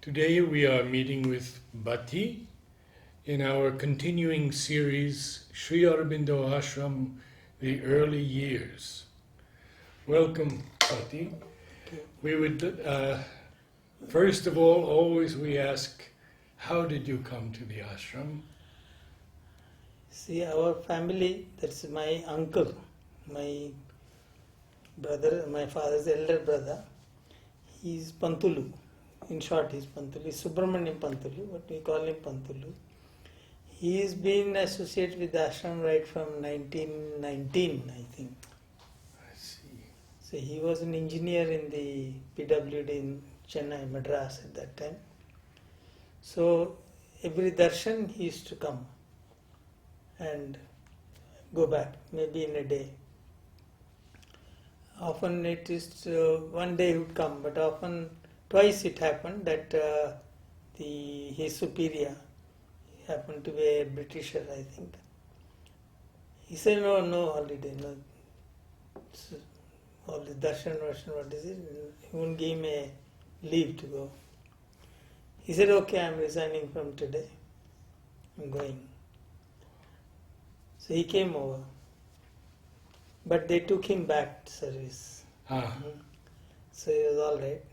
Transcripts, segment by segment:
Today we are meeting with Batti in our continuing series Sri Aurobindo Ashram, The Early Years. Welcome, Batti. We would, first of all, always we ask, how did you come to the ashram? See, our family, that's my uncle, my brother, my father's elder brother, he's Pantulu. In short, he's Pantulu. He's Subramaniam Pantulu, but we call him Pantulu. He's been associated with the ashram right from 1919, I think. I see. So he was an engineer in the PWD in Chennai, Madras at that time. So every darshan he used to come and go back, maybe in a day. Often it is one day he would come, but often twice it happened that his superior happened to be a Britisher, I think. He said, no holiday, no. All the darshan version, what is it? He won't give him a leave to go. He said, okay, I'm resigning from today. I'm going. So he came over. But they took him back to service. So he was all right.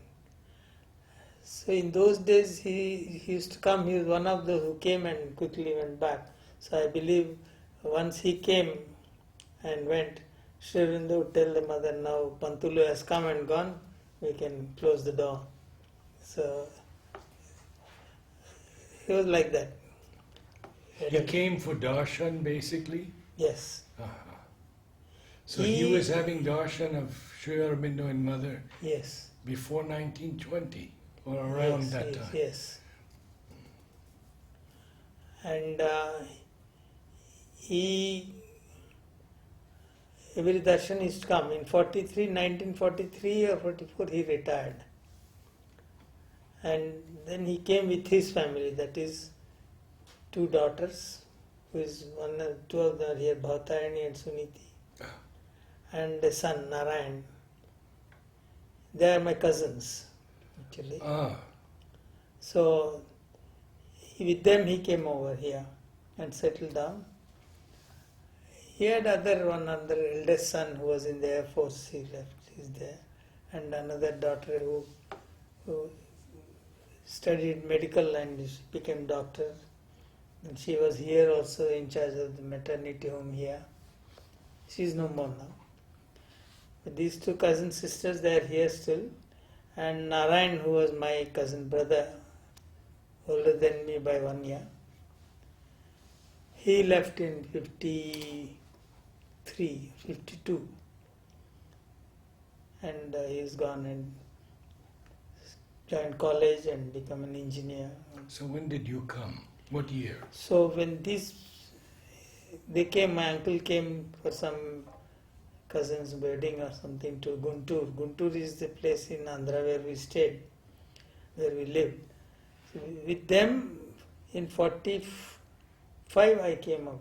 So in those days he used to come. He was one of the who came and quickly went back. So I believe once he came and went, Sri Aurobindo would tell the mother, now Pantulu has come and gone, we can close the door. So he was like that. He came for darshan basically? Yes. So he was having darshan of Sri Aurobindo and Mother Yes. before 1920 or around that time? Yes. And every darshan used to come. In 1943 or 44 he retired. And then he came with his family, that is two daughters, two of them are here, Bhavtarani and Suniti, and a son, Narayan. They are my cousins, actually. So with them he came over here and settled down. He had one other eldest son who was in the Air Force, he left, he's there, and another daughter who studied medical and became doctor. And she was here also in charge of the maternity home here. She's no more now. But these two cousin sisters, they are here still. And Narayan, who was my cousin brother, older than me by 1 year, he left in 52. And he's gone and joined college and become an engineer. So when did you come? What year? So when they came, my uncle came for some cousin's wedding or something to Guntur. Guntur is the place in Andhra where we stayed, where we lived. So with them in 45 I came away.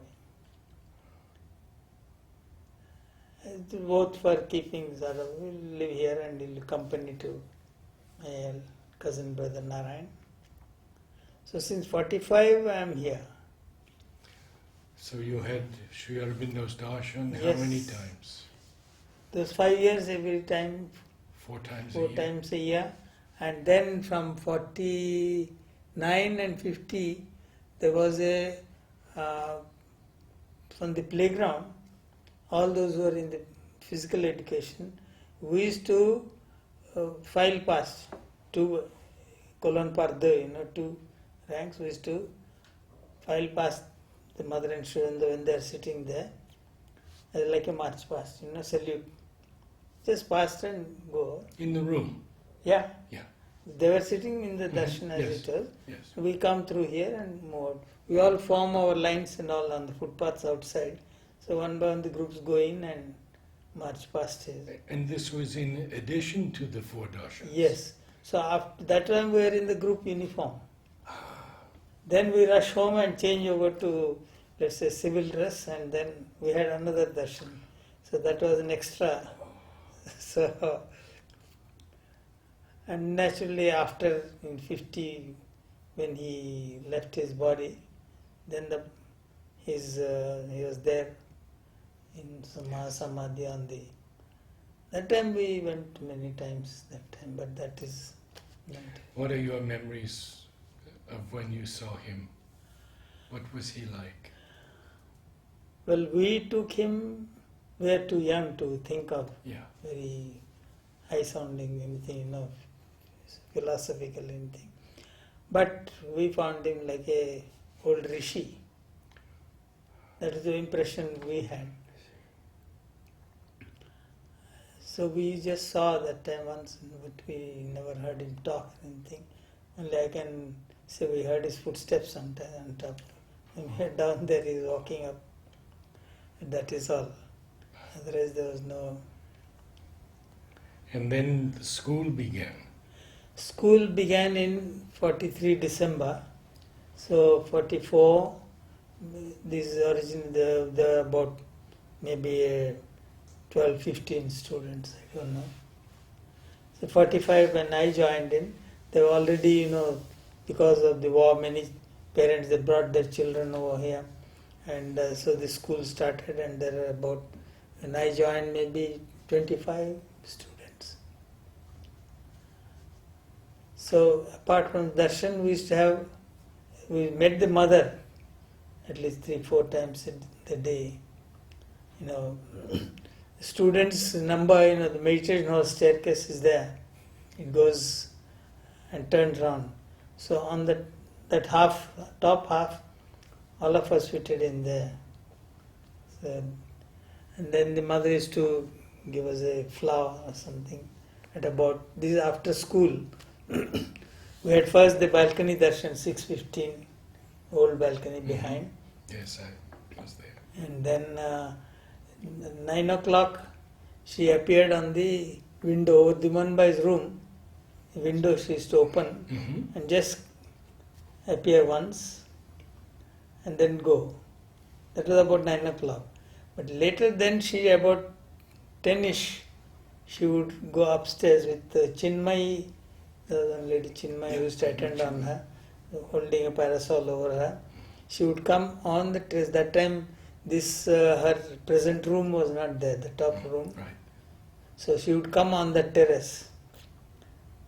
Both for keeping Zara. We'll live here and we'll accompany to my cousin brother Narayan. So since 45 I am here. So you had Sri Aurobindo's darshan Yes. how many times? Those 5 years every time, 4 times four a year? times a year. And then from 49 and 50 there was from the playground, all those who were in the physical education, we used to file past 2 colon par 2, 2 ranks. We used to file past the mother and Sri Aurobindo when they are sitting there, like a march past, salute. Just past and go. In the room? Yeah. Yeah. They were sitting in the darshan as Yes. it was. Yes. We come through here and move out. We all form our lines and all on the footpaths outside. So one by one the groups go in and march past here. And this was in addition to the 4 darshans? Yes. So after that time we were in the group uniform. Then we rush home and change over to, let's say, civil dress, and then we had another darshan. So that was an extra. So And naturally after in 50, when he left his body, then he was there in Samadhi on the. That time we went many times that time, but that is. What are your memories of when you saw him? What was he like? Well, we took him. We were too young to think of very high-sounding anything, philosophical anything. But we found him like a old rishi. That is the impression we had. So we just saw that time once, but we never heard him talk or anything. Only I can say we heard his footsteps sometime on top. When we head down there, he is walking up. That is all. Otherwise, there was no. And then the school began. School began in 43 December. So 44, this origin, there were about maybe 12, 15 students, I don't know. So 45, when I joined in, they were already, because of the war, many parents, they brought their children over here. And so the school started, and there were about, when I joined, maybe 25 students. So apart from darshan, we met the mother at least 3-4 times in the day. Students number, the meditation hall staircase is there. It goes and turns round. So on that top half, all of us fitted in there. So, and then the mother used to give us a flower or something at about, this is after school. We had first the balcony darshan, 6:15, old balcony behind. Yes, I was there. And then 9 o'clock, she appeared on the window over Dimanbai's room. The window she used to open and just appear once and then go. That was about 9 o'clock. But later then she, about 10ish, she would go upstairs with Chinmay, the lady Chinmay who used to attend on her, holding a parasol over her. She would come on the terrace. That time this her present room was not there, the top room. Right. So she would come on the terrace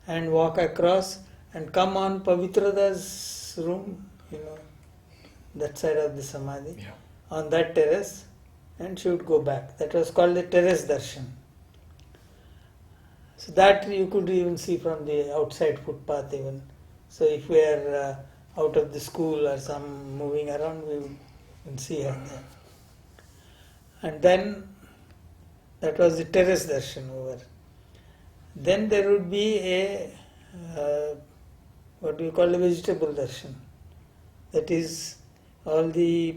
and walk across and come on Pavitrada's room, that side of the Samadhi, on that terrace, and she would go back. That was called the terrace darshan. So that you could even see from the outside footpath even. So if we are out of the school or some moving around, we would see her there. And then that was the terrace darshan over. Then there would be a what we call a vegetable darshan. That is all the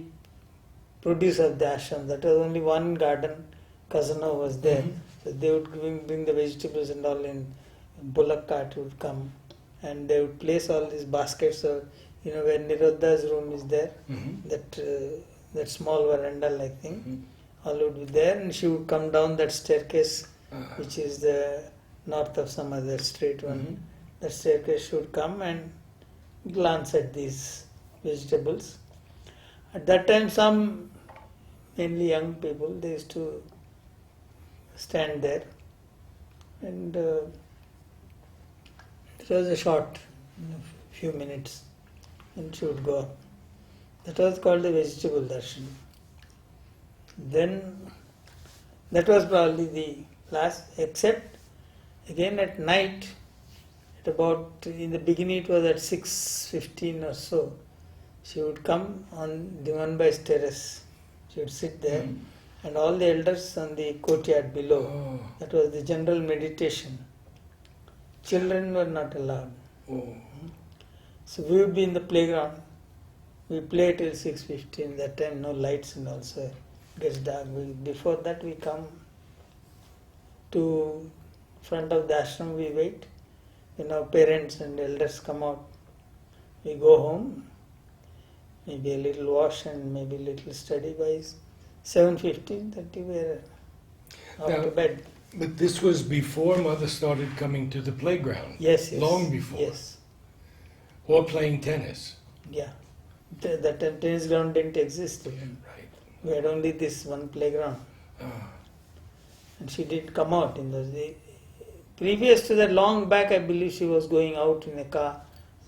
produce of the ashram. That was only one garden. Kazana was there. So they would bring the vegetables and all in bullock cart would come, and they would place all these baskets. So where Nirodha's room is there, that small veranda like thing, all would be there, and she would come down that staircase, which is the north of some other straight one. That staircase should come and glance at these vegetables. At that time, some mainly young people, they used to stand there, and it was a short, few minutes, and she would go up. That was called the vegetable darshan. Then that was probably the last, except again at night, at about, in the beginning it was at 6:15 or so, she would come on Dimanbai's terrace. She would sit there, and all the elders on the courtyard below. That was the general meditation. Children were not allowed. So we would be in the playground. We play till 6:15. That time no lights and also it gets dark. Before that we come to front of the ashram. We wait. Parents and elders come out. We go home. Maybe a little wash and maybe a little study by 7:15, 30 we are off to bed. But this was before Mother started coming to the playground. Yes, yes. Long before. Yes, Or playing tennis. yeah. That tennis ground didn't exist even. Right. We had only this one playground. Ah, And she did come out in those days. Previous to that, long back, I believe she was going out in a car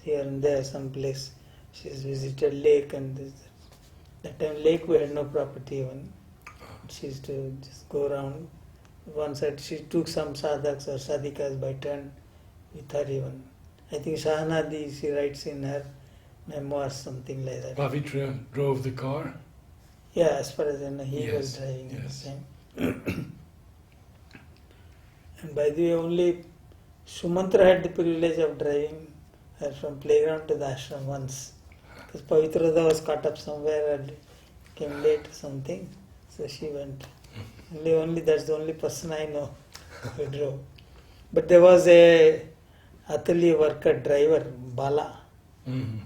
here and there, someplace. She's visited lake and this. That time lake we had no property even. She used to just go around. One side she took some sadhaks or sadhikas by turn with her even. I think Shahanadi, she writes in her memoirs, something like that. Pavitra drove the car. Yeah, as far as I know, he Yes, was driving at yes. the time. And by the way, only Sumantra had the privilege of driving her from playground to the ashram once. Because Pavitrada was caught up somewhere and came late or something. So she went. Only that's the only person I know who drove. But there was a atelier worker driver, Bala. Mhm.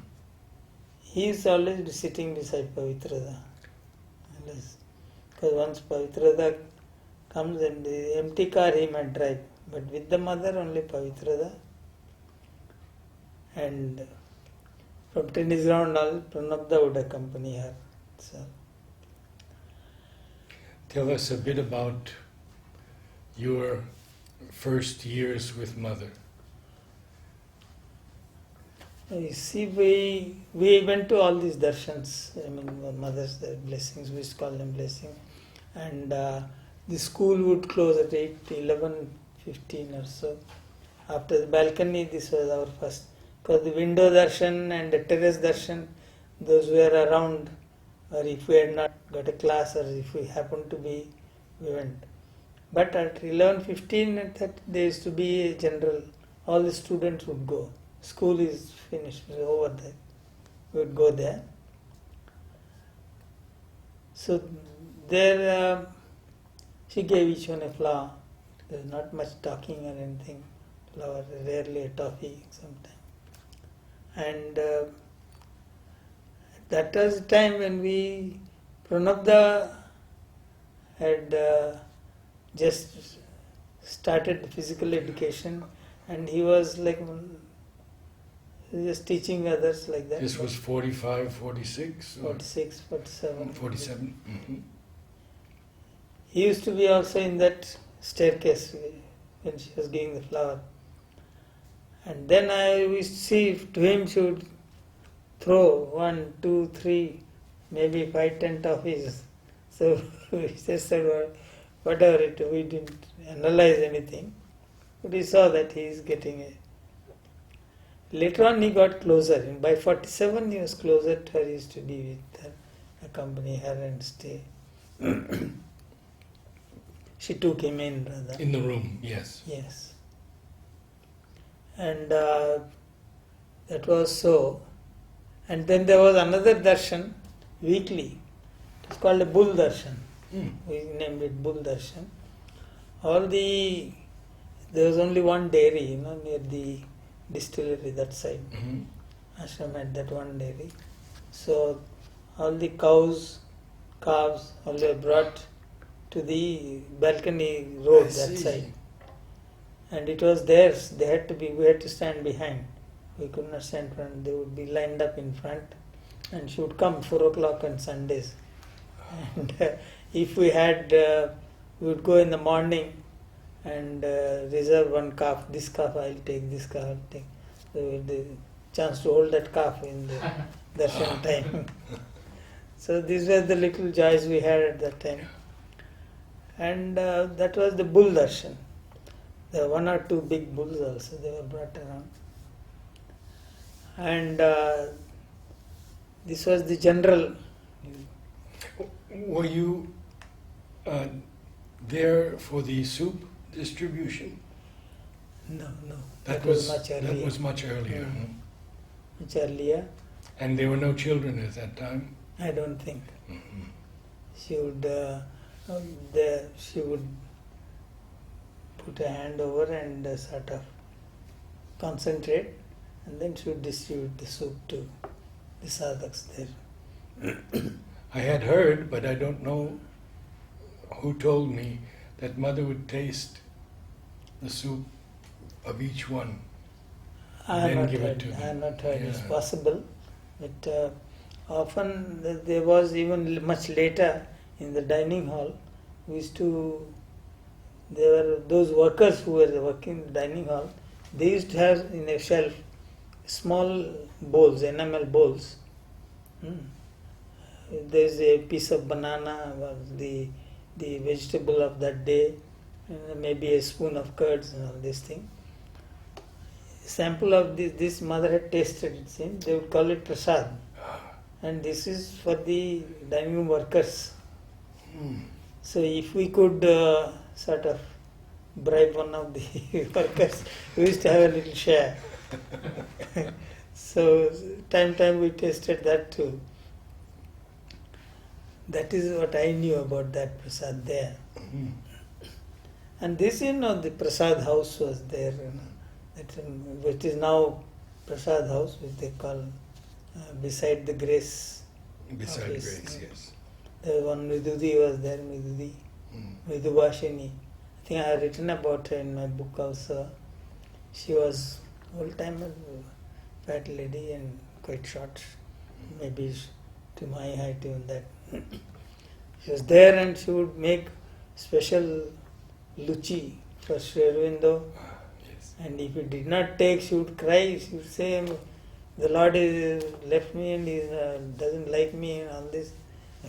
He is always sitting beside Pavitrada. Because once Pavitrada comes in the empty car, he might drive. But with the mother, only Pavitrada. And from tennis ground, all Pranabda would accompany her. So, Tell us a bit about your first years with Mother. you see, we went to all these darshans. I mean, mother's blessings, we used to call them blessings. And the school would close at 8, 11, 15 or so. After the balcony, this was our first. Because the window darshan and the terrace darshan, those were around, or if we had not got a class, or if we happened to be, we went. But at 11, 15, at that, there used to be a general, all the students would go. School is finished, over there. We would go there. So there, she gave each one a flower. There was not much talking or anything. Flower, rarely a toffee sometimes. And that was the time when we, Pranabda had just started physical education, and he was like just teaching others like that. This was 45, 46? Or 46, 47. 47? Mhm. He used to be also in that staircase when she was giving the flower. And then I used to see to him she would throw 1, 2, 3, maybe 5, 10 toffees. So we just said, well, whatever it, we didn't analyze anything. But we saw that he is getting a. Later on he got closer. And by 47 he was closer to her, he used to be with her, accompany her and stay. She took him in rather. In the room, yes. Yes. And that was so. And then there was another darshan, weekly. It was called a bull darshan. Mm. We named it bull darshan. There was only one dairy, near the distillery that side. Mhm. Ashram had that one dairy. So all the cows, calves, all were brought to the balcony road I that see. side. And it was theirs. We had to stand behind. We could not stand in front. They would be lined up in front. And she would come 4 o'clock on Sundays. And if we had, we would go in the morning and reserve one calf. This calf I'll take, this calf I'll take. So the chance to hold that calf in the darshan time. So these were the little joys we had at that time. And that was the bull darshan. There were 1 or 2 big bulls also, they were brought around. And this was the general. Were you there for the soup distribution? No. That was much earlier. That was much earlier. Mm. huh? Much earlier. And there were no children at that time? I don't think. Mhm. She would put a hand over and sort of concentrate, and then she would distribute the soup to the sadhaks there. I had heard, but I don't know who told me, that Mother would taste the soup of each one. I Then have not give it heard. to I them. have not heard. It's Yeah. possible, but often there was even much later in the dining hall. We used to. There were those workers who were working in the dining hall. They used to have in a shelf small bowls, enamel bowls. Hmm. There's a piece of banana, was the vegetable of that day, maybe a spoon of curds and all this thing. Sample of this mother had tasted it. Seems they would call it prasad, and this is for the dining room workers. Hmm. So if we could sort of bribe one of the workers, we used to have a little share. So time we tasted that too. That is what I knew about that prasad there. Hmm. And this, the prasad house was there, which is now prasad house, which they call beside the grace. Beside office. Grace, yes. The one Midudi was there, Midudi, Hmm. Midubhashini. I think I have written about her in my book also. She was old-timer, fat lady and quite short, maybe to my height even that. She was there and she would make special luchi for Sri Aurobindo. Yes. And if he did not take, she would cry. She would say, "The Lord is left me and he doesn't like me," and all this.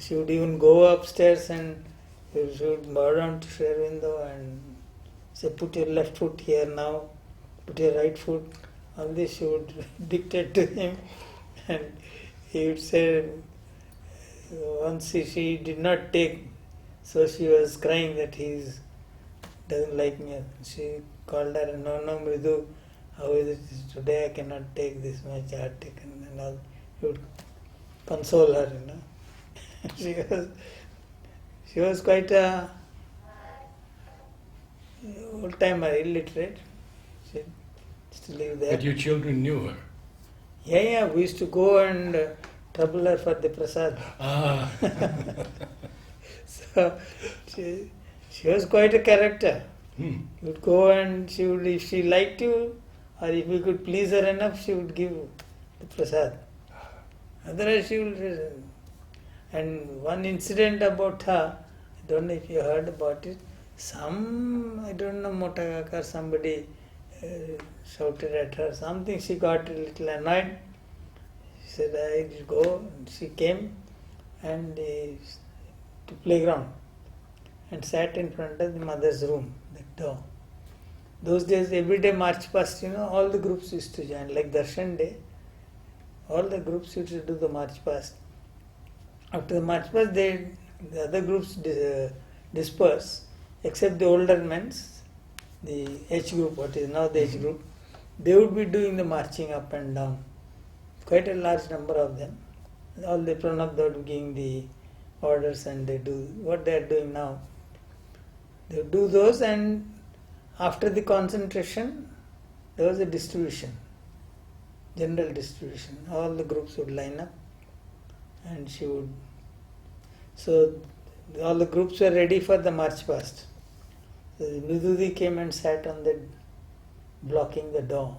She would even go upstairs and she would bow down to Sri Aurobindo and say, "Put your left foot here now, put your right foot." All this she would dictate to him, and he would say, once she did not take, so she was crying that he doesn't like me. She called her, "No, Mridu, how is it today? I cannot take this much. I had taken," and all. He would console her, she was quite a old timer, illiterate. She used to live there. But your children knew her. Yeah, we used to go and trouble her for the prasad. Ah. So she was quite a character. Hmm. You would go and she would, if she liked you, or if you could please her enough, she would give the prasad. Otherwise, she would. And one incident about her, I don't know if you heard about it. I don't know, Motakaka, somebody shouted at her something. She got a little annoyed. She said, "I will go." And she came and to playground and sat in front of the mother's room, the door. Those days, every day March past, all the groups used to join, like Darshan Day. All the groups used to do the March past. After the March past, the other groups disperse, except the older men's, the H group, what is now the H group. They would be doing the marching up and down. Quite a large number of them. All the Pranab, they would be giving the orders and they do what they are doing now. They would do those, and after the concentration, there was a distribution, general distribution. All the groups would line up and she would. So all the groups were ready for the march past. So Midudi came and sat on the blocking the door.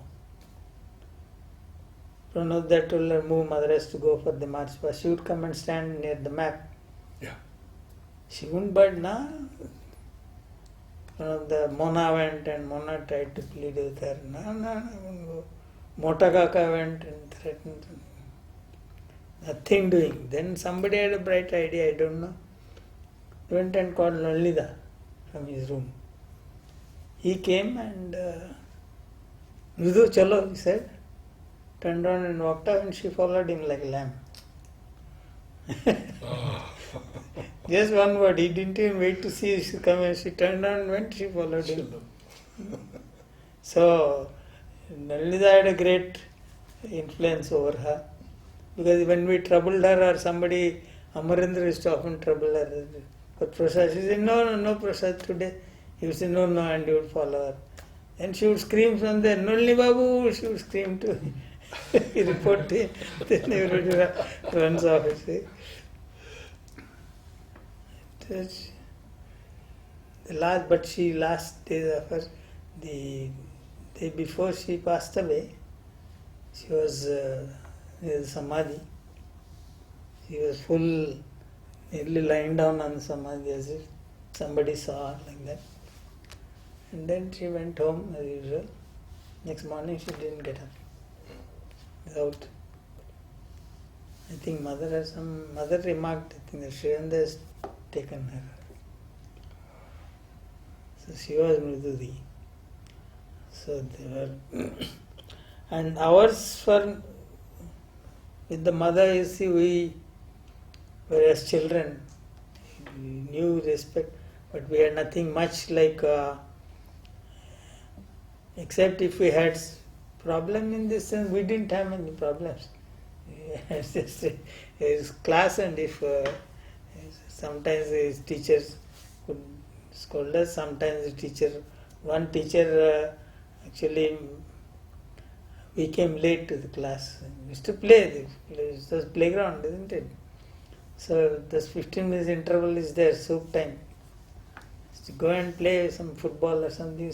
Pranod that told her, "Move, mother has to go for the march past." She would come and stand near the map. Yeah. She wouldn't budge, na. The Mona went and Mona tried to plead with her. No, I won't go. Motakaka went and threatened. Nothing doing. Then somebody had a bright idea, I don't know. Went and called Lalida from his room. He came and Vidu, chalo, he said. Turned around and walked out, and she followed him like a lamb. Oh. Just one word. He didn't even wait to see she come and she turned around and went, she followed him. So Nalida had a great influence over her. Because when we troubled her or somebody, Amarendra used to often trouble her. But Prasad, she said, no Prasad today. He would say, no, and he would follow her. Then she would scream from there, "Nolni Babu," she would scream to him. He report to him. Then everybody runs off. You see. But last days of her, The day before she passed away, she was in Samadhi. She was full, nearly lying down on Samadhi as if somebody saw her like that. And then she went home as usual. Next morning she didn't get up. Without, I think mother remarked, I think that Shriyanda has taken her. So she was Mridudi. So they were, and ours for, with the mother, you see, we were as children, we knew respect, but we had nothing much like, except if we had problem in this sense, we didn't have any problems. It's just his class, and if sometimes his teachers could scold us, sometimes one teacher actually, we came late to the class. We used to play, it was playground, isn't it? So this 15 minutes interval is there, soup time. Used to go and play some football or something.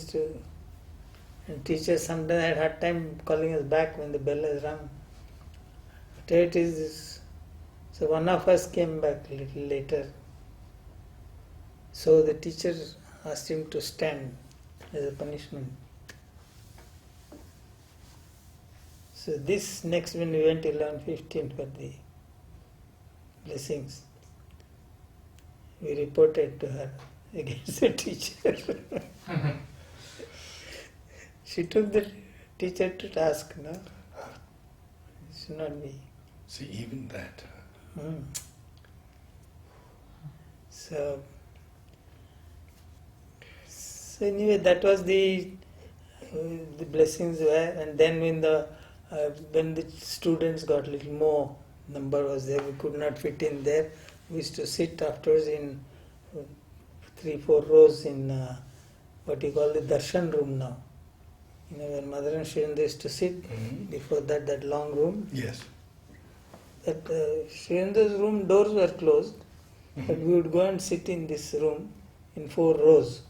And teachers sometimes had hard time calling us back when the bell has rung. But it is this. So one of us came back a little later. So the teacher asked him to stand as a punishment. So this next, when we went 11:15 for the blessings, we reported to her against the teacher. She took the teacher to task, no? It should not be. See, even that. So anyway, that was the blessings were, and then when the students got a little more, number was there, we could not fit in there. We used to sit afterwards in 3-4 rows in what you call the darshan room now. You know, when Mother and Shriyanda used to sit, before that long room. Yes. That Shriyanda's room doors were closed, but we would go and sit in this room in 4 rows.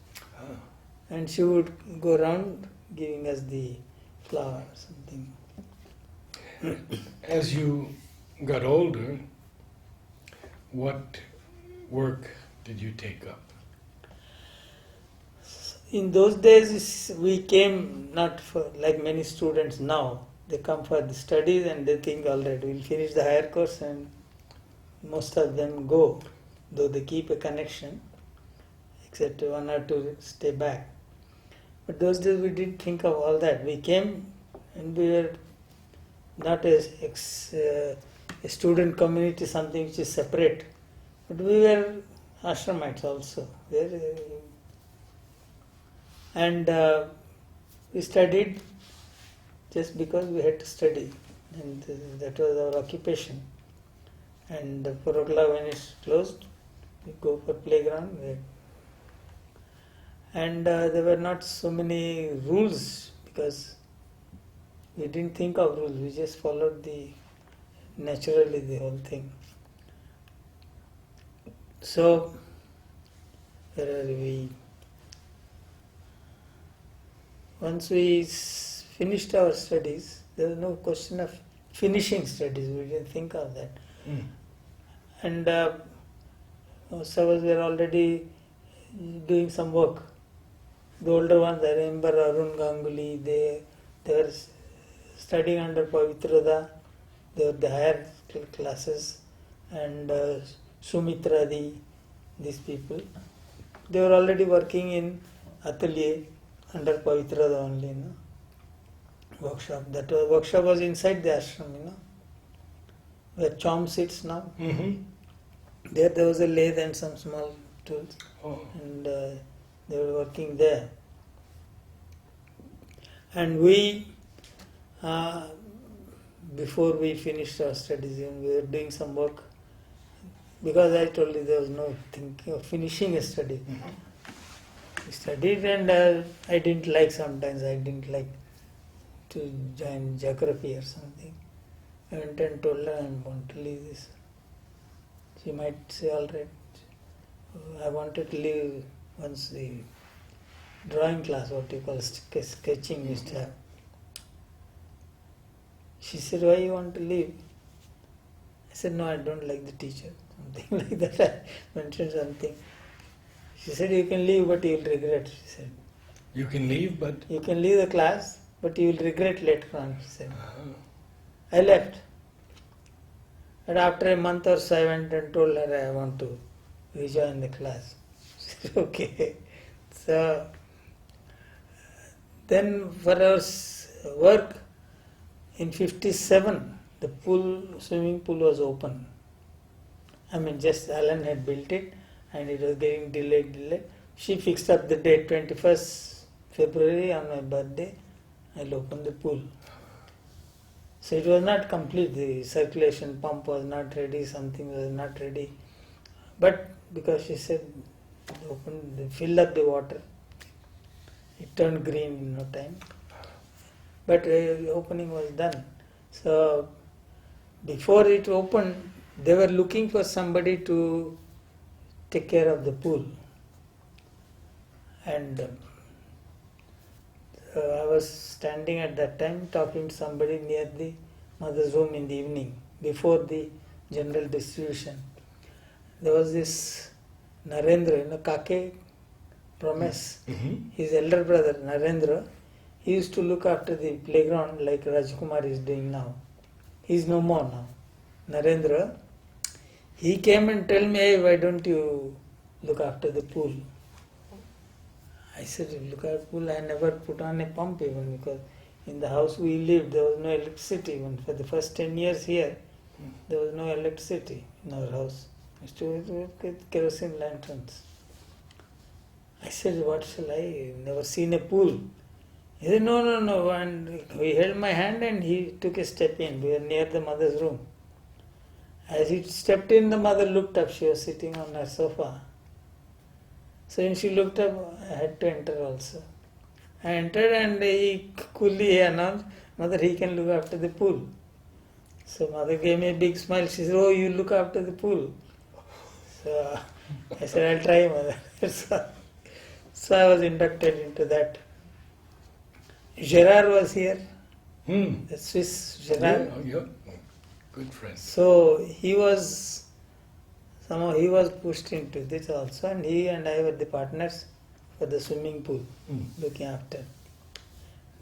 And she would go around giving us the flower or something. As you got older, what work did you take up? In those days, we came not for, like many students now, they come for the studies and they think, all right, we'll finish the higher course, and most of them go, though they keep a connection, except 1 or 2 stay back. But those days we didn't think of all that. We came and we were not a student community, something which is separate, but we were ashramites also. And we studied just because we had to study, and that was our occupation. And 4 o'clock when it's closed, we go for playground. And there were not so many rules because we didn't think of rules. We just followed naturally the whole thing. So, where are we? Once we finished our studies, there was no question of finishing studies. We didn't think of that. And most of us were already doing some work. The older ones, I remember Arun Ganguly, they were studying under Pavitrada. They were the higher classes. And Sumitradi, these people, they were already working in atelier under Pavitrada only, workshop. That workshop was inside the ashram, where Chom sits now. There was a lathe and some small tools, and they were working there. And we, before we finished our studies, we were doing some work, because I told you there was no thinking of finishing a study. We studied, and I didn't like to join geography or something. I went and told her I want to leave this. She might say, all right. I wanted to leave once the drawing class, what you call sketching used to have. She said, why you want to leave? I said, no, I don't like the teacher. Something like that. I mentioned something. She said, you can leave, but you will regret. She said, You can leave, but you can leave the class, but you will regret later on. She said. I left. And after a month or so, I went and told her I want to rejoin the class. She said, okay. So, then for our work, in 57, the swimming pool was open. I mean, just Alan had built it and it was getting delayed. She fixed up the date, 21st February on my birthday, I'll open the pool. So it was not complete, the circulation pump was not ready, something was not ready. But because she said, fill up the water, it turned green in no time. But the opening was done. So before it opened, they were looking for somebody to take care of the pool. And I was standing at that time talking to somebody near the mother's room in the evening, before the general distribution. There was this Narendra, Kake Promise, his elder brother Narendra. He used to look after the playground like Rajkumar is doing now. He is no more now. Narendra, he came and told me, hey, why don't you look after the pool? I said, look at the pool, I never put on a pump even, because in the house we lived, there was no electricity. Even for the first 10 years here, there was no electricity in our house. We used to work with kerosene lanterns. I said, what shall I? Never seen a pool. He said, no. And he held my hand and he took a step in. We were near the mother's room. As he stepped in, the mother looked up. She was sitting on her sofa. So when she looked up, I had to enter also. I entered and he coolly announced, Mother, he can look after the pool. So mother gave me a big smile. She said, oh, you look after the pool. So I said, I'll try, mother. So I was inducted into that. Gerard was here, the Swiss Gerard. Yeah. Good friend. So he was pushed into this also, and he and I were the partners for the swimming pool, looking after.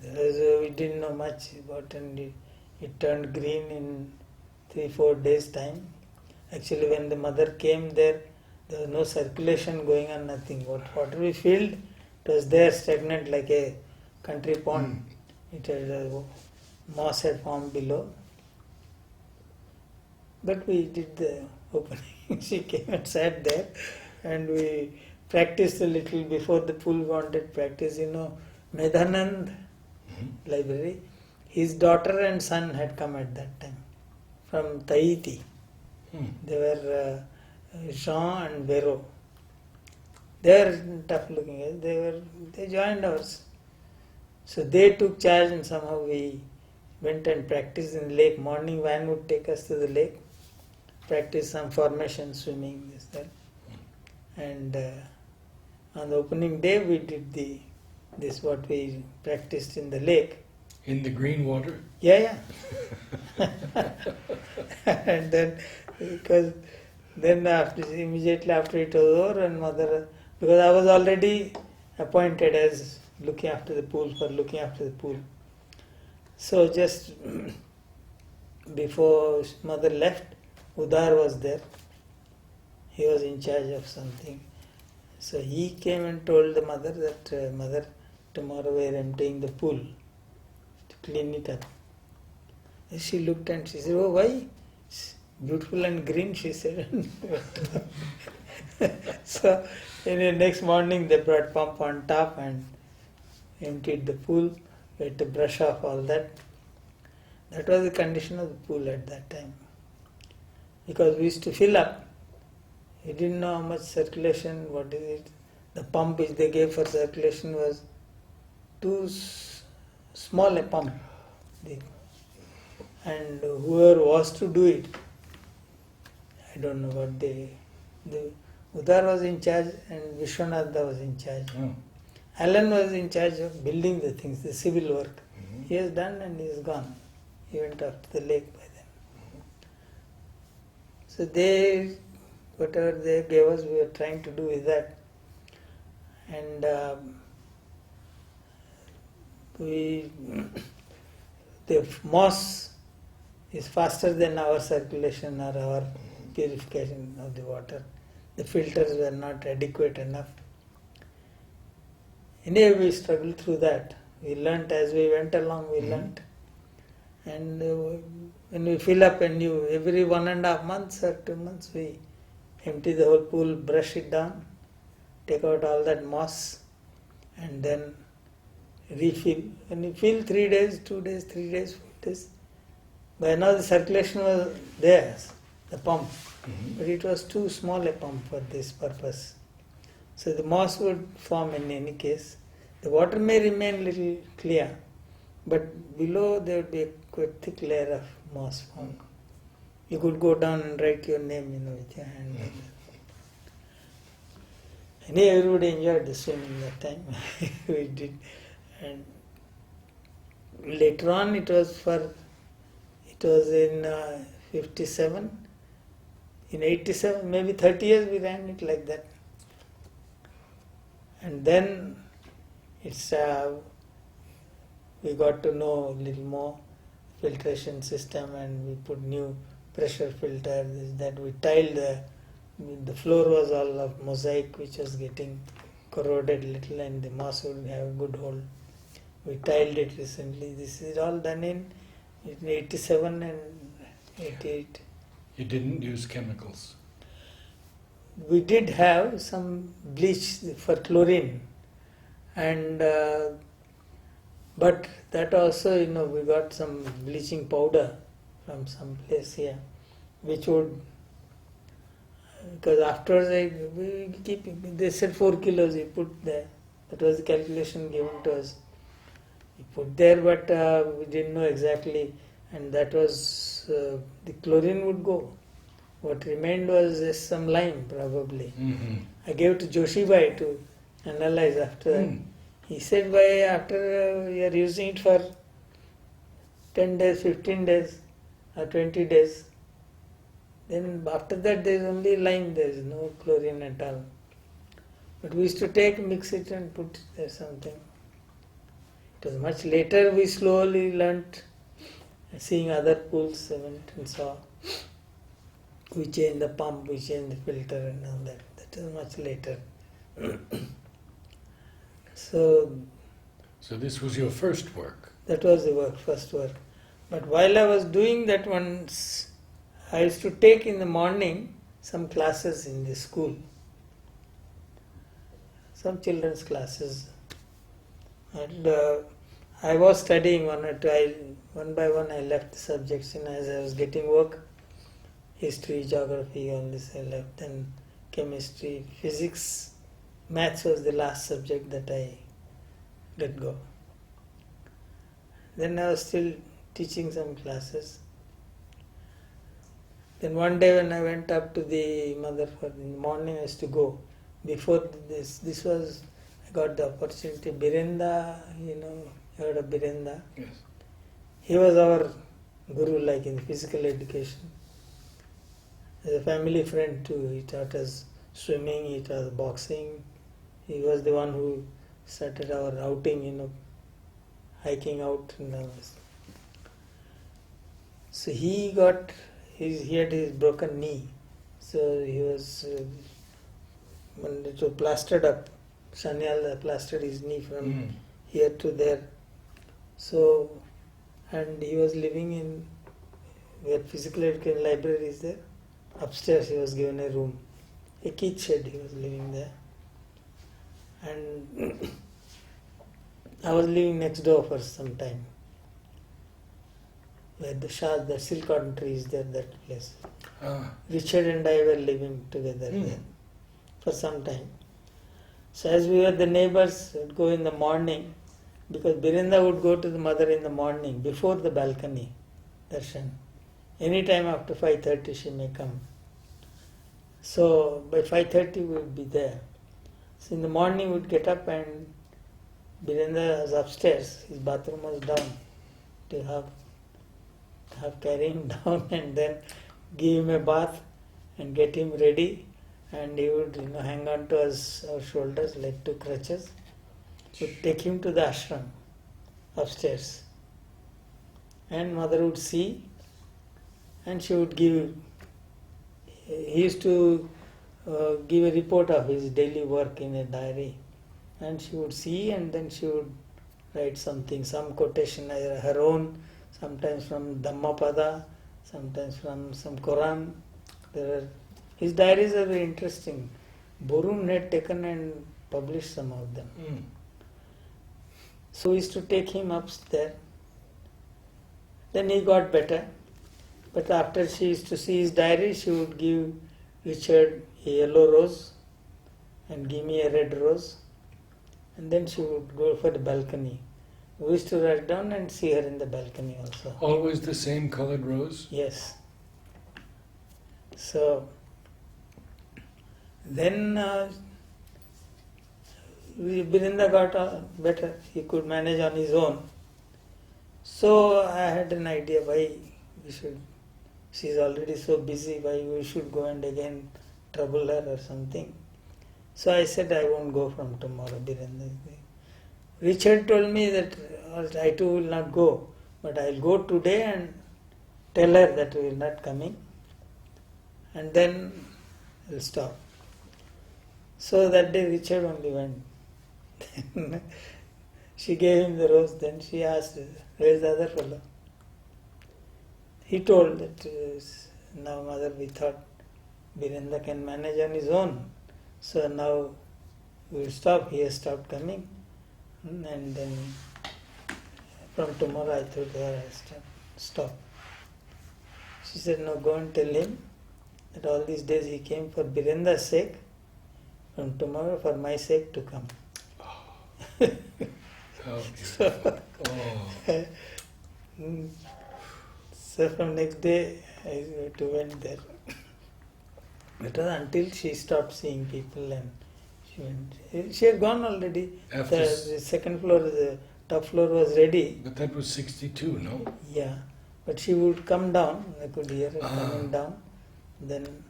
We didn't know much about it. It turned green in 3-4 days time. Actually, when the mother came there was no circulation going on, nothing. What water we filled, it was there stagnant like a country pond. It had moss had formed below. But we did the opening. She came and sat there, and we practiced a little before the pool. Wanted practice, Medhanand library. His daughter and son had come at that time from Tahiti. They were Jean and Vero. They were tough looking. They joined us. So they took charge, and somehow we went and practiced in the lake. Morning van would take us to the lake, practice some formation, swimming, this, that. And on the opening day we did this what we practiced in the lake. In the green water? Yeah. And then, because then immediately after it was over, and mother, because I was already appointed as looking after the pool. So just before mother left, Udar was there. He was in charge of something. So he came and told the mother that, Mother, tomorrow we are emptying the pool to clean it up. And she looked and she said, oh, why? It's beautiful and green, she said. So next morning they brought pump on top and emptied the pool. We had to brush off all that. That was the condition of the pool at that time. Because we used to fill up. We didn't know how much circulation, what is it. The pump which they gave for circulation was too small a pump. And whoever was to do it, I don't know what Udar was in charge and Vishwanatha was in charge. Alan was in charge of building the things, the civil work. Mhm. He has done and he is gone. He went off to the lake by then. So they, whatever they gave us, we were trying to do with that. And we, the moss is faster than our circulation or our purification of the water. The filters were not adequate enough. Anyway, we struggled through that. We learnt as we went along, we learnt. And when we fill up a new, every 1.5 months or 2 months, we empty the whole pool, brush it down, take out all that moss, and then refill. When you fill 3 days, 2 days, 3 days, 4 days, by now the circulation was there, the pump, but it was too small a pump for this purpose. So the moss would form in any case. The water may remain little clear, but below there would be a quite thick layer of moss formed. You could go down and write your name, with your hand. Anyway, everybody enjoyed the swimming that time. We did. And later on it was in 57. In 87, maybe 30 years we ran it like that. And then it's we got to know a little more filtration system, and we put new pressure filter, this, that. We tiled the floor was all of mosaic, which was getting corroded little, and the moss would have a good hold. We tiled it recently. This is all done in 87 and 88. You didn't use chemicals. We did have some bleach for chlorine, and but that also, we got some bleaching powder from some place here, which would, because afterwards they said 4 kilos we put there. That was the calculation given to us. We put there, but we didn't know exactly, and that was the chlorine would go. What remained was just some lime, probably. I gave it to Joshibai to analyze after that. He said, after you are using it for 10 days, 15 days, or 20 days, then after that there is only lime, there is no chlorine at all. But we used to mix it and put it there something. It was much later we slowly learnt, seeing other pools, went and saw. We changed the pump, we changed the filter and all that. That is much later. So this was your first work. That was the first work. But while I was doing that once, I used to take in the morning some classes in the school. Some children's classes. And I was studying one or two. One by one I left the subjects, as I was getting work. History, geography, all this I left. Then chemistry, physics, maths was the last subject that I let go. Then I was still teaching some classes. Then one day when I went up to the Motherford in the morning, I used to go. Before this was, I got the opportunity. Birenda, you heard of Birenda? Yes. He was our guru, like in physical education. As a family friend too. He taught us swimming, he taught us boxing. He was the one who started our outing, hiking out and all this. So he had his broken knee. So he was, when it was plastered up, Sanyal plastered his knee from here to there. So, and he was living in where physical education library is there. Upstairs he was given a room, a kid shed, he was living there. And I was living next door for some time. Where the silk cotton tree is there, that place. Richard and I were living together there for some time. So as we were the neighbors, would go in the morning, because Birenda would go to the mother in the morning before the balcony darshan. Any time after 5:30 she may come. So by 5:30 we would be there. So in the morning we would get up and Birendra was upstairs, his bathroom was down. To have carry him down and then give him a bath and get him ready, and he would hang on to our shoulders like two crutches. Would take him to the ashram upstairs, and mother would see, and she would give. He used to give a report of his daily work in a diary, and she would see, and then she would write something, some quotation, either her own, sometimes from Dhammapada, sometimes from some Quran. His diaries are very interesting. Borun had taken and published some of them. So we used to take him up there. Then he got better. But after she used to see his diary, she would give Richard a yellow rose and give me a red rose. And then she would go for the balcony. We used to rush down and see her in the balcony also. Always the same colored rose? Yes. So then Birendra got better. He could manage on his own. So I had an idea why we should. She is already so busy. Why we should go and again trouble her or something. So I said I won't go from tomorrow, Birendra. Richard told me that I too will not go, but I'll go today and tell her that we will not coming, and then we'll stop. So that day Richard only went. She gave him the rose, then she asked, where is the other fellow? He told that now mother, we thought Birendra can manage on his own, so now we will stop. He has stopped coming, and then from tomorrow I told her I stop. She said, no, go and tell him that all these days he came for Birendra's sake, from tomorrow for my sake to come. How beautiful. So from next day I went there. It was until she stopped seeing people and she went. She had gone already. The second floor, the top floor was ready. But that was 62, no? Yeah. But she would come down, I could hear her coming down. Then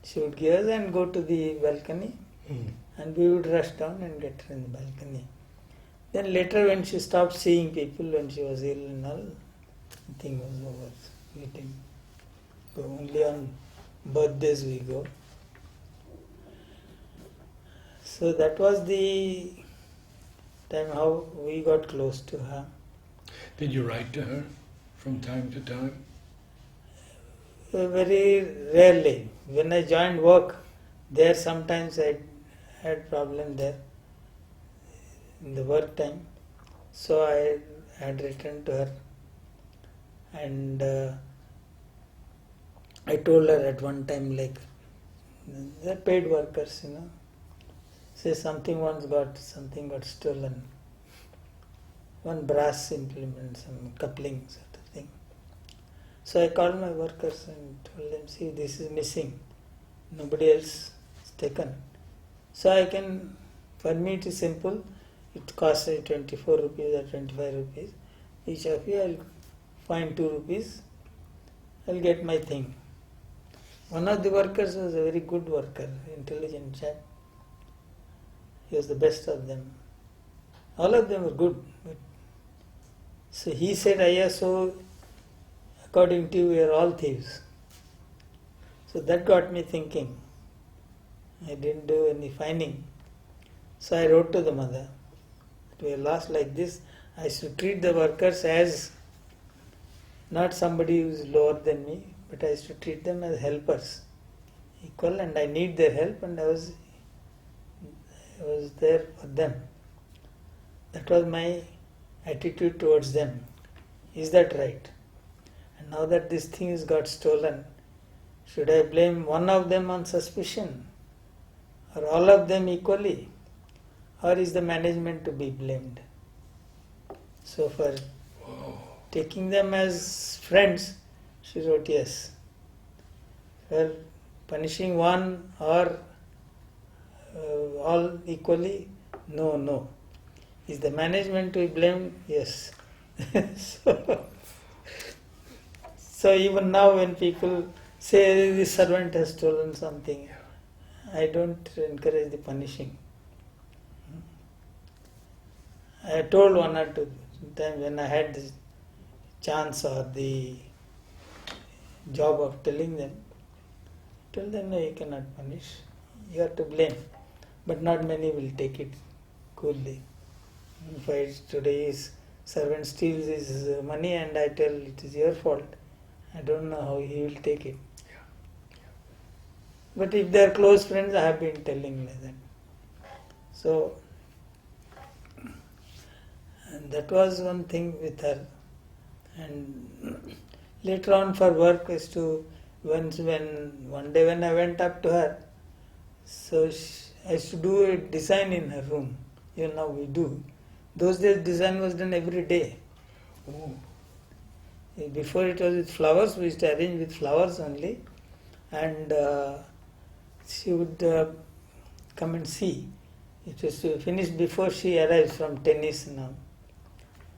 she would give us and go to the balcony, and we would rush down and get her in the balcony. Then later when she stopped seeing people, when she was ill and all, the thing was over. We didn't go. Only on birthdays we go. So that was the time how we got close to her. Did you write to her from time to time? Very rarely. When I joined work, there sometimes I had problem there in the work time. So I had written to her, and I told her at one time, like, they're paid workers, say something got stolen. One brass implement, some coupling sort of thing. So I called my workers and told them, see, this is missing. Nobody else is taken. So for me it is simple. It costs 24 rupees or 25 rupees. Each of you, I'll find 2 rupees. I'll get my thing. One of the workers was a very good worker, intelligent chap. He was the best of them. All of them were good. So he said, Ayya, so according to you, we are all thieves. So that got me thinking. I didn't do any finding. So I wrote to the mother. We are lost like this. I should treat the workers as not somebody who is lower than me, but I should treat them as helpers, equal, and I need their help, and I was there for them. That was my attitude towards them. Is that right? And now that this thing has got stolen, should I blame one of them on suspicion, or all of them equally, or is the management to be blamed? So for taking them as friends, she wrote yes. For punishing one or all equally, no. Is the management to be blamed? Yes. so, so even now when people say the servant has stolen something, I don't encourage the punishing. I told one or two times when I had the chance or the job of telling them, tell them, no, you cannot punish, you are to blame. But not many will take it coolly. If today's servant steals his money and I tell it is your fault, I don't know how he will take it. But if they are close friends, I have been telling like that. So, and that was one thing with her. And later on for work is to, one day when I went up to her, so I used to do a design in her room. Even now we do. Those days design was done every day. Oh. Before it was with flowers, we used to arrange with flowers only. And she would come and see. It was finished before she arrives from tennis now.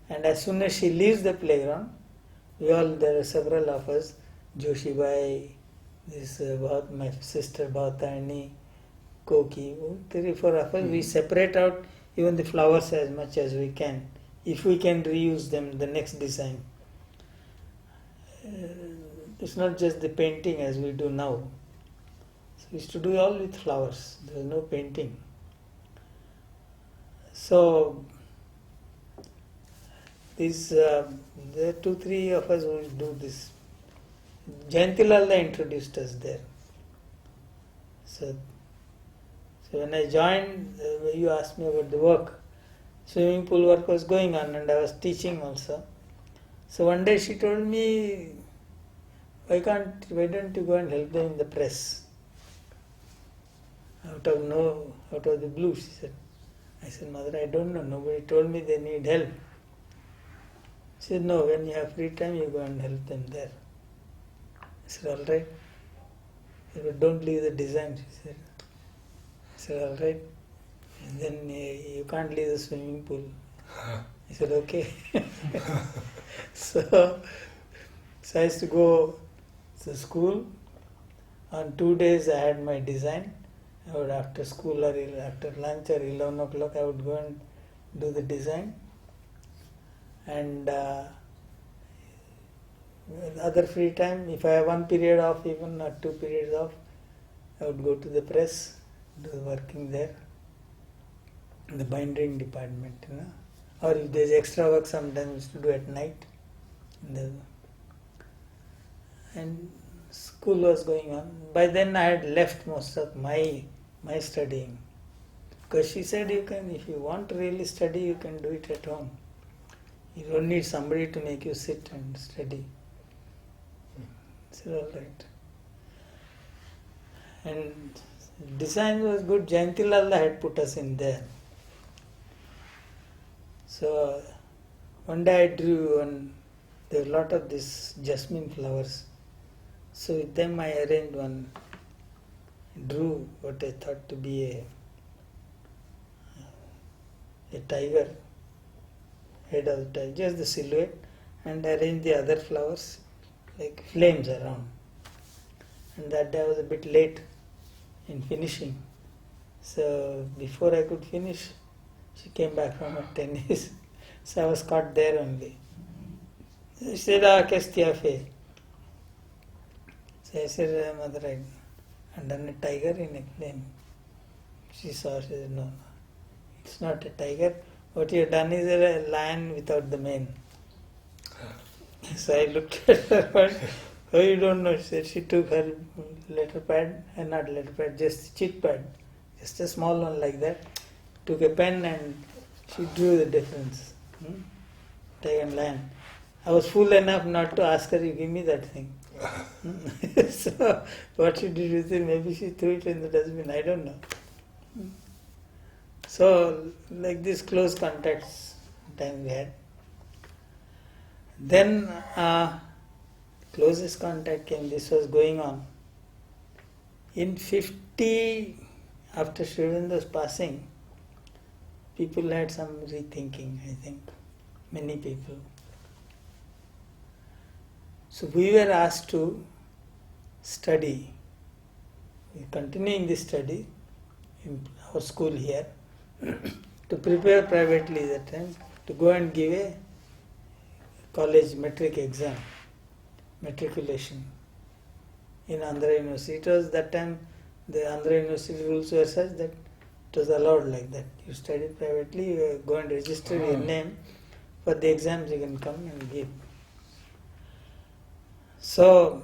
And as soon as she leaves the playground, there are several of us, Joshibai, my sister Bhautani, Koki, 3-4 of us, we separate out even the flowers as much as we can, if we can reuse them the next design. It's not just the painting as we do now. So we used to do all with flowers, there was no painting. So there are 2-3 of us who do this. Jayantilal introduced us there. So when I joined, you asked me about the work. Swimming pool work was going on and I was teaching also. So one day she told me, why don't you go and help them in the press? Out of the blue, she said. I said, Mother, I don't know. Nobody told me they need help. She said, no, when you have free time, you go and help them there. I said, all right. But don't leave the design, she said. I said, all right. And then you can't leave the swimming pool. I said, okay. So I used to go to school. On 2 days I had my design. I would after school or after lunch or 11 o'clock I would go and do the design. And other free time, if I have 1 period off even or 2 periods off, I would go to the press, do the working there, in the binding department, Or if there's extra work sometimes to do at night. And school was going on. By then I had left most of my studying. Because she said, if you want to really study, you can do it at home. You don't need somebody to make you sit and study. I said, all right. And design was good. Jayantilal had put us in there. So one day I drew, and there were a lot of these jasmine flowers. So with them I arranged drew what I thought to be a tiger, head of the tiger, just the silhouette, and arranged the other flowers like flames around. And that day I was a bit late in finishing. So before I could finish, she came back from her tennis. So I was caught there only. She said, qu'est-ce tu as fait? So I said, Mother, I've done a tiger in a flame. She saw, she said, no, it's not a tiger. What you have done is a lion without the mane. So I looked at her, oh, you don't know. She said she took her letter pad, not letter pad, just cheek pad, just a small one like that, took a pen and she drew the difference. Tiger and lion. I was fool enough not to ask her, you give me that thing. So what she did with it, maybe she threw it in the dustbin, I don't know. So like this close contacts time we had. Then closest contact came, this was going on. In 50, after Sri Aurobindo was passing, people had some rethinking, I think, many people. So we were asked to study, continuing the study in our school here, to prepare privately that time, to go and give a college metric exam, matriculation in Andhra University. It was that time, the Andhra University rules were such that it was allowed like that. You study privately, you go and register your name. For the exams you can come and give. So,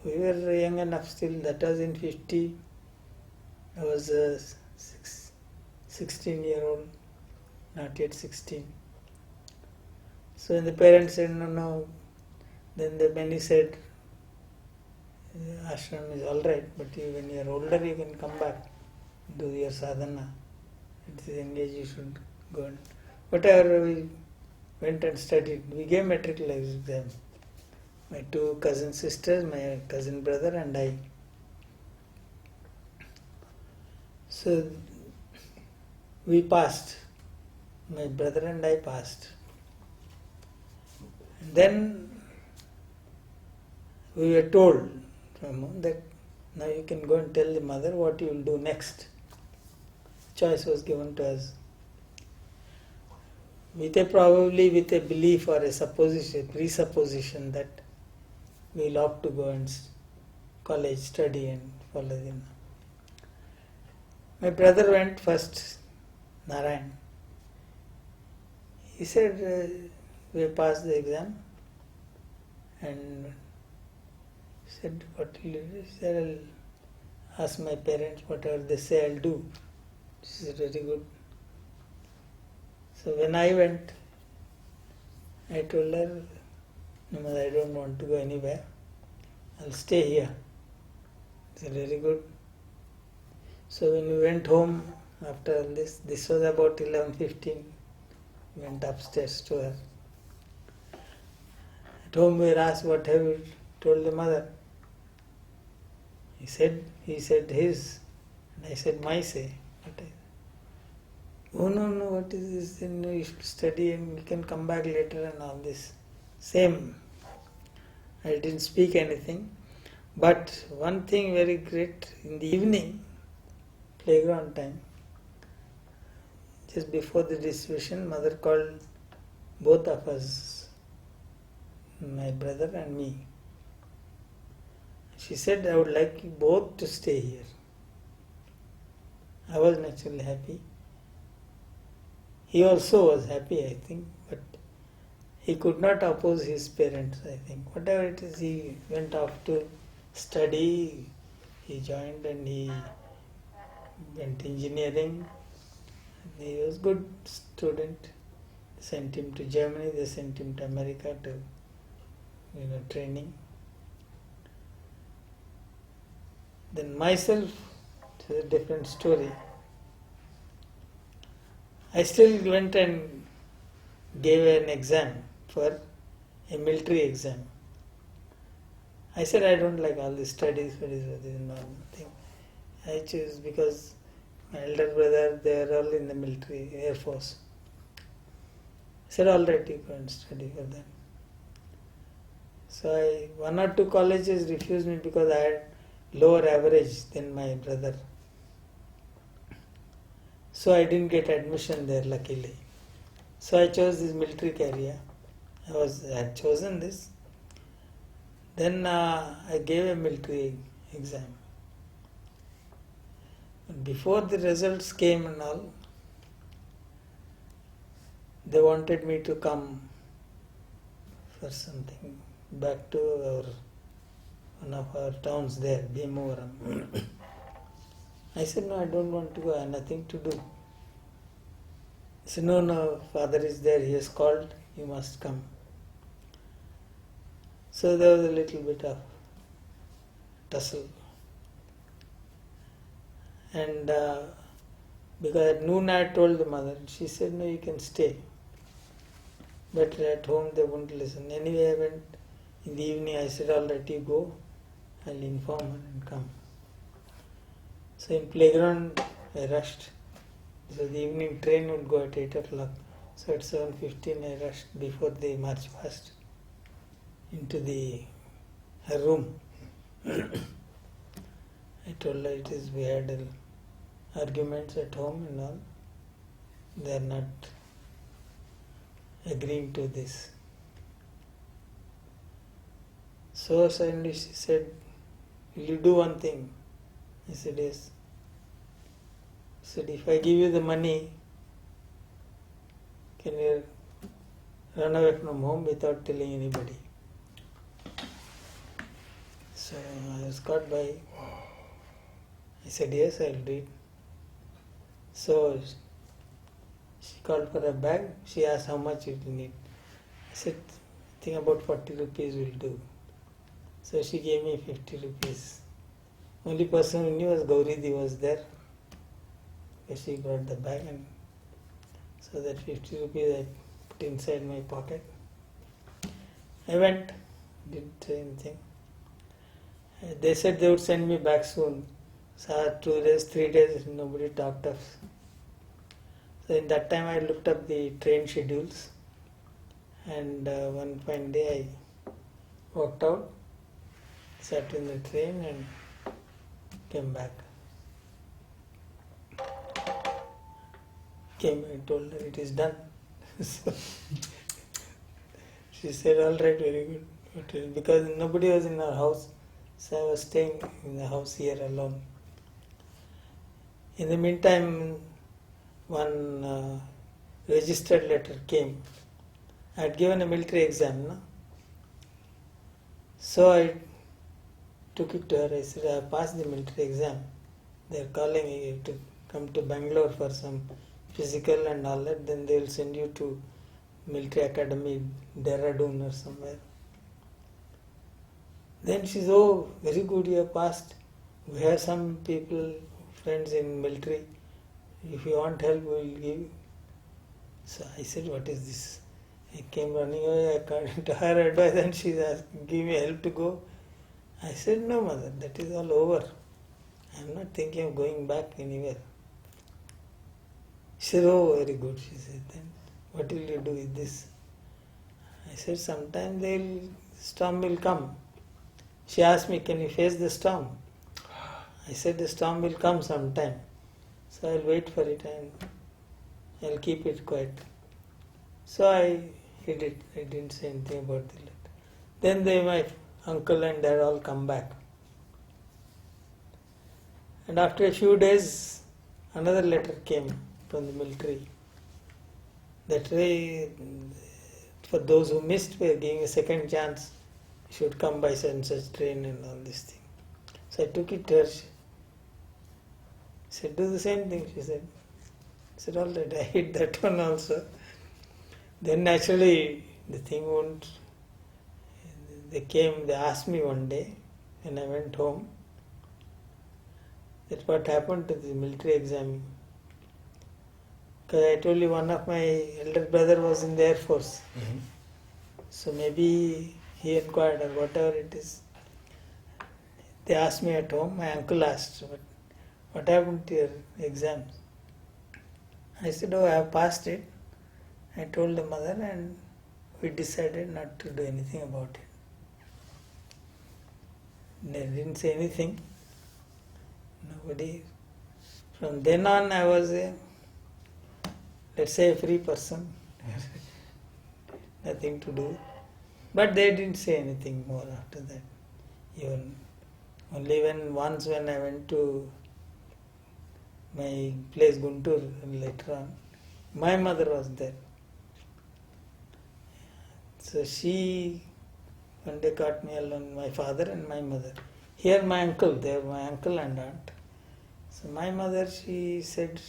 we were young enough still, that was in 50. I was a 16-year-old, not yet 16. So when the parents said, no, then the many said, ashram is alright, but when you are older you can come back, do your sadhana. It is engaged, you should go and whatever. We went and studied. We gave matriculation exam. My two cousin sisters, my cousin brother and I. So we passed. My brother and I passed. And then we were told from home that now you can go and tell the mother what you will do next. Choice was given to us. Probably with a belief or a supposition, presupposition that we will opt to go and college, study and follow them. My brother went first, Narayan. He said, we passed the exam, and said, what will you do? He said, I'll ask my parents, whatever they say I'll do. This is very good. So when I went, I told her, no, mother, I don't want to go anywhere. I'll stay here. She said, very good. So when we went home after this was about 11:15. We went upstairs to her. At home we were asked, what have you told the mother? He said his, and I said my say. Oh no, what is this? Then you should study and you can come back later and all this. Same. I didn't speak anything. But one thing very great, in the evening, playground time, just before the distribution, mother called both of us, my brother and me. She said, I would like you both to stay here. I was naturally happy. He also was happy, I think, but he could not oppose his parents, I think. Whatever it is, he went off to study, he joined and he went engineering. He was a good student. They sent him to Germany, they sent him to America to training. Then myself, it's a different story. I still went and gave an exam for a military exam. I said I don't like all these studies, what is thing. I choose because my elder brother, they are all in the military, Air Force. I said, all right, you go and study for them. So one or two colleges refused me because I had lower average than my brother. So I didn't get admission there, luckily. So I chose this military career. I had chosen this. Then I gave a military exam. Before the results came and all, they wanted me to come for something back to one of our towns there, Bhimavaram. I said, no, I don't want to go, I have nothing to do. He said, no, father is there, he has called, you must come. So there was a little bit of tussle. And because at noon I told the mother, she said, no, you can stay. But at home they wouldn't listen. Anyway, I went in the evening, I said, all right, you go, I'll inform her and come. So in playground I rushed. So the evening train would go at 8 o'clock. So at 7:15 I rushed before the march past into her room. I told her we had arguments at home and all. They are not agreeing to this. So suddenly she said, "Will you do one thing?" I said, "Yes." She said, "If I give you the money, can you run away from home without telling anybody?" So I was caught by. I said, "Yes, I'll do it." So she called for a bag. She asked how much it will need. I said, "I think about 40 rupees will do." So she gave me 50 rupees. Only person who knew was Gauridi was there. So she brought the bag, and so that 50 rupees I put inside my pocket. I went, didn't say anything. They said they would send me back soon. So 2 days, 3 days, nobody talked of. So in that time I looked up the train schedules, and one fine day I walked out, sat in the train and came back. I told her it is done. So she said, "All right, very good." But, because nobody was in our house, so I was staying in the house here alone. In the meantime, one registered letter came. I had given a military exam, no? So I took it to her. I said, "I passed the military exam. They are calling you to come to Bangalore for some physical and all that. Then they will send you to military academy, Dehradun or somewhere." Then she said, "Oh, very good, you have passed. We have some people, friends in military. If you want help, we will give you." So I said, "What is this?" I came running away. I called to her advice, and she asked, "Give me help to go." I said, "No, mother, that is all over. I am not thinking of going back anywhere." She said, "Oh, very good." She said, "Then what will you do with this?" I said, "Sometime storm will come." She asked me, "Can you face the storm?" I said, "The storm will come sometime. So I'll wait for it and I'll keep it quiet." So I hid it. I didn't say anything about the letter. Then my uncle and dad all come back. And after a few days, another letter came from the military. That way, for those who missed, we are giving a second chance. You should come by such and such train and all this thing. So I took it to her. She said, "Do the same thing," she said. I said, "All right," I hid that one also. Then naturally, the thing won't. They asked me one day when I went home that what happened to the military exam. Because I told you one of my elder brother was in the Air Force. Mm-hmm. So maybe he inquired or whatever it is. They asked me at home, my uncle asked, "What happened to your exams?" I said, "Oh, I have passed it." I told the mother, and we decided not to do anything about it. They didn't say anything. Nobody. From then on, I was let's say a free person. Nothing to do. But they didn't say anything more after that. Even only once when I went to my place Guntur later on, my mother was there. So she one day caught me alone, my father and my mother. Here my uncle, they were my uncle and aunt. So my mother, she said,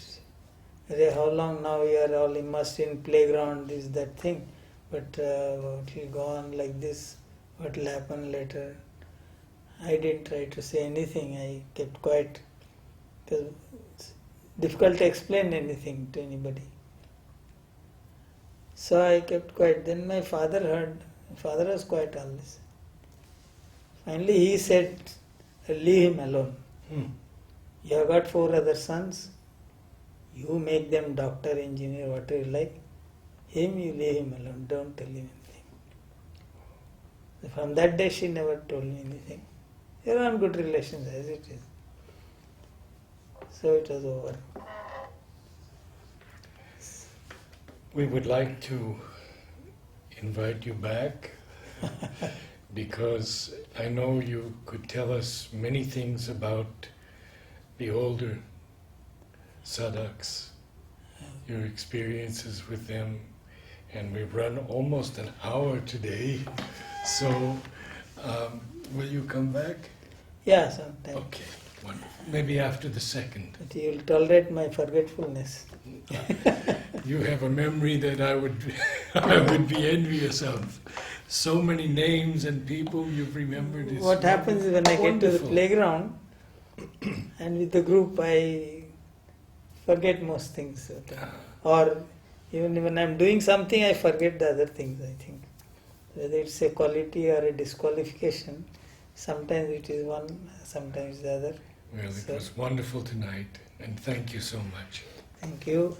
"Arey, how long now you are all immersed in playground, this, that thing. But what will go on like this? What will happen later?" I didn't try to say anything. I kept quiet. Because it's difficult to explain anything to anybody. So I kept quiet. Then my father heard. My father was quiet all this. Finally he said, "Leave him alone. You have got 4 other sons. You make them doctor, engineer, whatever you like. Him, you leave him alone. Don't tell him anything. From that day, she never told me anything. We are on good relations as it is. So it was over. We would like to invite you back because I know you could tell us many things about the older sadhaks, your experiences with them, and we've run almost an hour today. So, will you come back? Yeah, sometime. Okay, wonderful. Maybe after the second. But you'll tolerate my forgetfulness. You have a memory that I would I would be envious of. So many names and people you've remembered. Is What happens is when I get to the wonderful. playground and with the group, I forget most things. Or even when I'm doing something, I forget the other things, I think. Whether it's a quality or a disqualification, sometimes it is one, sometimes the other. Well, it So- was wonderful tonight, and thank you so much. Thank you.